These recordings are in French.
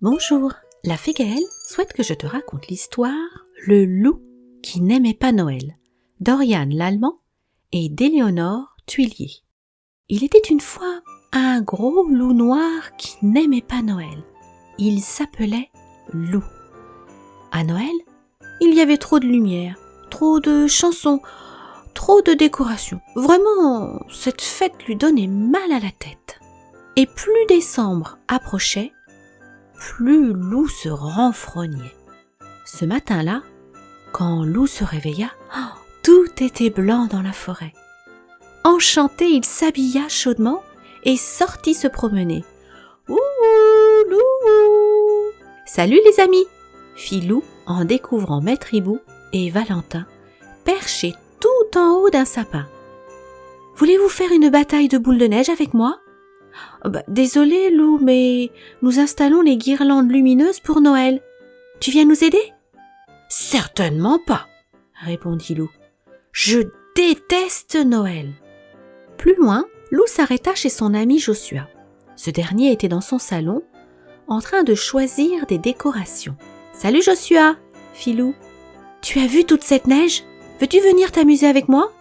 Bonjour, la fée Gaëlle souhaite que je te raconte l'histoire Le loup qui n'aimait pas Noël, d'Oriane Lallemand et d'Éléonore Tuillier. Il était une fois un gros loup noir qui n'aimait pas Noël. Il s'appelait Loup. À Noël, il y avait trop de lumière, trop de chansons, trop de décorations. Vraiment, cette fête lui donnait mal à la tête. Et plus décembre approchait, plus Loup se renfrognait. Ce matin-là, quand Loup se réveilla, tout était blanc dans la forêt. Enchanté, il s'habilla chaudement et sortit se promener. « Ouh, Loup !»« Salut les amis !» fit Loup en découvrant Maître Hibou et Valentin perchés tout en haut d'un sapin. « Voulez-vous faire une bataille de boules de neige avec moi ?»« Désolé Loup, mais nous installons les guirlandes lumineuses pour Noël. Tu viens nous aider ?»« Certainement pas !» répondit Loup. « Je déteste Noël !» Plus loin, Loup s'arrêta chez son ami Joshua. Ce dernier était dans son salon, en train de choisir des décorations. « Salut Joshua !» fit Loup. « Tu as vu toute cette neige ? Veux-tu venir t'amuser avec moi ?»«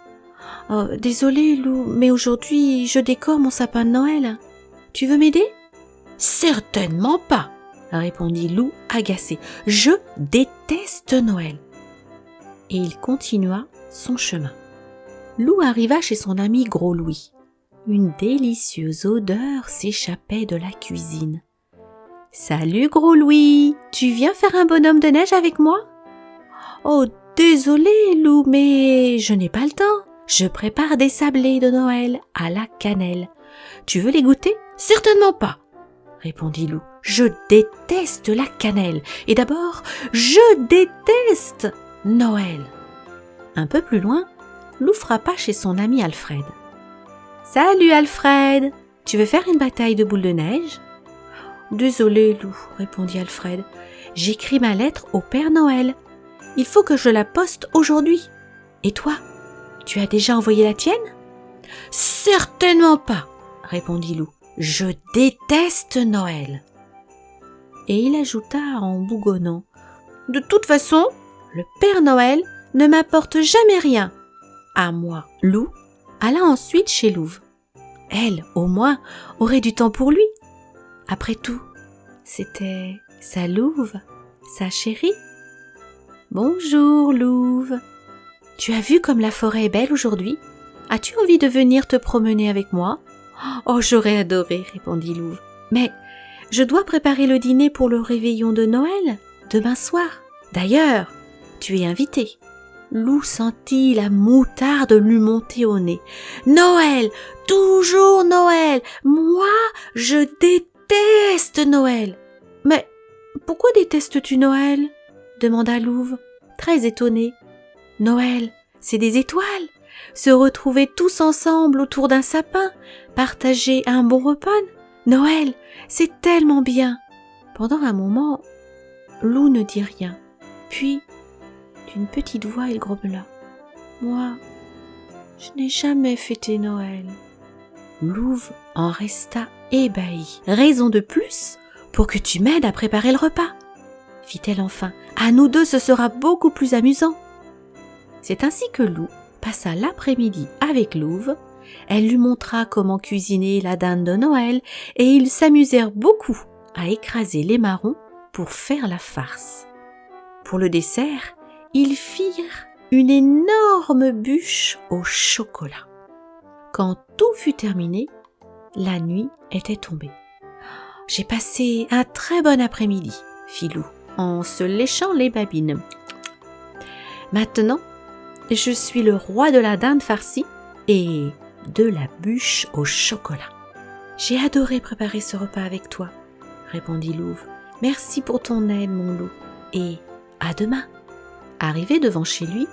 Désolé Loup, mais aujourd'hui je décore mon sapin de Noël. Tu veux m'aider ?»« Certainement pas !» répondit Loup agacé. « Je déteste Noël !» Et il continua son chemin. Loup arriva chez son ami Gros Louis. Une délicieuse odeur s'échappait de la cuisine. « Salut Gros Louis, tu viens faire un bonhomme de neige avec moi ?»« Oh, désolé Loup, mais je n'ai pas le temps. Je prépare des sablés de Noël à la cannelle. Tu veux les goûter ? » « Certainement pas !» répondit Loup. « Je déteste la cannelle. Et d'abord, je déteste Noël. » Un peu plus loin, Loup frappa chez son ami Alfred. « Salut Alfred, tu veux faire une bataille de boules de neige ?»« Désolé Loup, répondit Alfred. J'écris ma lettre au Père Noël. Il faut que je la poste aujourd'hui. Et toi, tu as déjà envoyé la tienne ?»« Certainement pas, répondit Loup. Je déteste Noël. » Et il ajouta en bougonnant. « De toute façon, le Père Noël ne m'apporte jamais rien. » À moi. Loup alla ensuite chez Louve. Elle, au moins, aurait du temps pour lui. Après tout, c'était sa Louve, sa chérie. « Bonjour Louve. Tu as vu comme la forêt est belle aujourd'hui ? As-tu envie de venir te promener avec moi ? » « Oh, j'aurais adoré, répondit Louve. Mais je dois préparer le dîner pour le réveillon de Noël, demain soir. D'ailleurs, tu es invité. » Loup sentit la moutarde lui monter au nez. « Noël, toujours Noël. Moi, je déteste Noël. »« Mais pourquoi détestes-tu Noël ?» demanda Louve, très étonnée. « Noël, c'est des étoiles. Se retrouver tous ensemble autour d'un sapin, partager un bon repas. Noël, c'est tellement bien. » Pendant un moment, Loup ne dit rien. Puis, d'une petite voix, il grommela. « Moi, je n'ai jamais fêté Noël. » Louve en resta ébahi. « Raison de plus pour que tu m'aides à préparer le repas, » fit-elle enfin. « À nous deux, ce sera beaucoup plus amusant. » C'est ainsi que Loup passa l'après-midi avec Louve. Elle lui montra comment cuisiner la dinde de Noël et ils s'amusèrent beaucoup à écraser les marrons pour faire la farce. Pour le dessert, ils firent une énorme bûche au chocolat. Quand tout fut terminé, la nuit était tombée. « J'ai passé un très bon après-midi, » fit Loup en se léchant les babines. « Maintenant, je suis le roi de la dinde farcie et de la bûche au chocolat. »« J'ai adoré préparer ce repas avec toi, » répondit Louve. « Merci pour ton aide, mon Loup, et à demain. » Arrivé devant chez lui,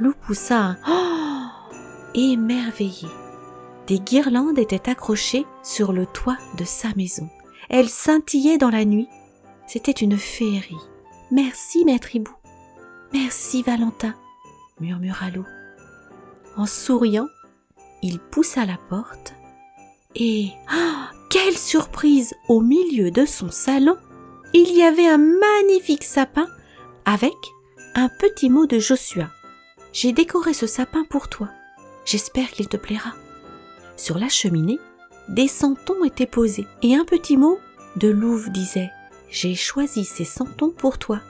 Loup poussa un « Oh !» émerveillé. Des guirlandes étaient accrochées sur le toit de sa maison. Elles scintillaient dans la nuit. C'était une féerie. « Merci, Maître Hibou. Merci, Valentin, » murmura Loup. En souriant, il poussa la porte et, quelle surprise, au milieu de son salon, il y avait un magnifique sapin avec un petit mot de Joshua. « J'ai décoré ce sapin pour toi. J'espère qu'il te plaira. » Sur la cheminée, des santons étaient posés et un petit mot de louve disait « J'ai choisi ces santons pour toi. »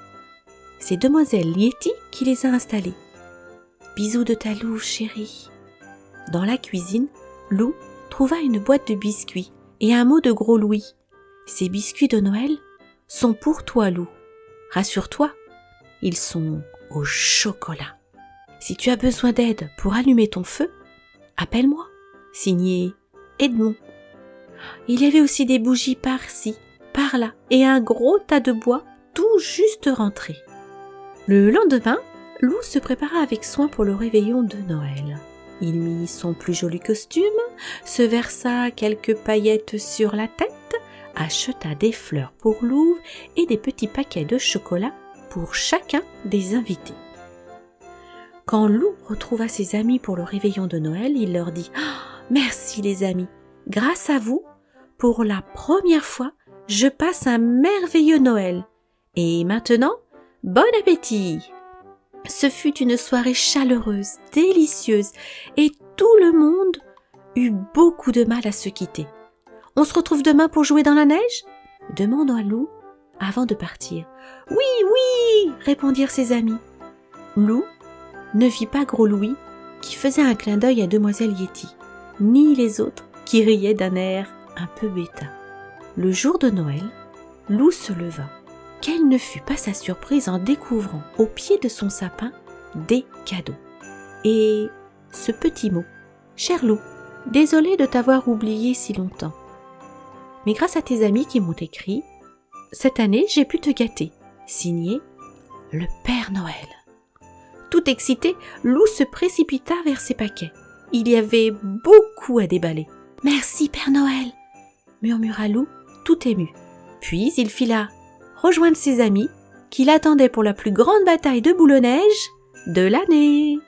C'est demoiselle Yeti qui les a installés. Bisous de ta louve chérie. Dans la cuisine, Lou trouva une boîte de biscuits et un mot de gros Louis. Ces biscuits de Noël sont pour toi, Lou. Rassure-toi, ils sont au chocolat. Si tu as besoin d'aide pour allumer ton feu, appelle-moi. Signé Edmond. Il y avait aussi des bougies par-ci, par-là et un gros tas de bois tout juste rentré. Le lendemain, Lou se prépara avec soin pour le réveillon de Noël. Il mit son plus joli costume, se versa quelques paillettes sur la tête, acheta des fleurs pour Louve et des petits paquets de chocolat pour chacun des invités. Quand Lou retrouva ses amis pour le réveillon de Noël, il leur dit « Merci les amis, grâce à vous, pour la première fois, je passe un merveilleux Noël. Et maintenant, bon appétit !» Ce fut une soirée chaleureuse, délicieuse, et tout le monde eut beaucoup de mal à se quitter. « On se retrouve demain pour jouer dans la neige ?» demanda Lou avant de partir. « Oui, oui !» répondirent ses amis. Lou ne vit pas Gros Louis qui faisait un clin d'œil à demoiselle Yeti, ni les autres qui riaient d'un air un peu bêta. Le jour de Noël, Lou se leva. Quelle ne fut pas sa surprise en découvrant au pied de son sapin des cadeaux. Et ce petit mot, « Cher Lou, désolé de t'avoir oublié si longtemps. Mais grâce à tes amis qui m'ont écrit, cette année j'ai pu te gâter. » Signé le Père Noël. Tout excité, Lou se précipita vers ses paquets. Il y avait beaucoup à déballer. « Merci Père Noël !» murmura Lou, tout ému. Puis il fila rejoindre ses amis qui l'attendaient pour la plus grande bataille de boule-neige de l'année.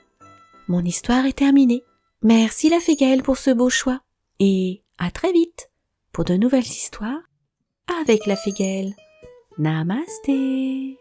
Mon histoire est terminée. Merci la fée Gaëlle pour ce beau choix. Et à très vite pour de nouvelles histoires avec la fée Gaëlle. Namasté.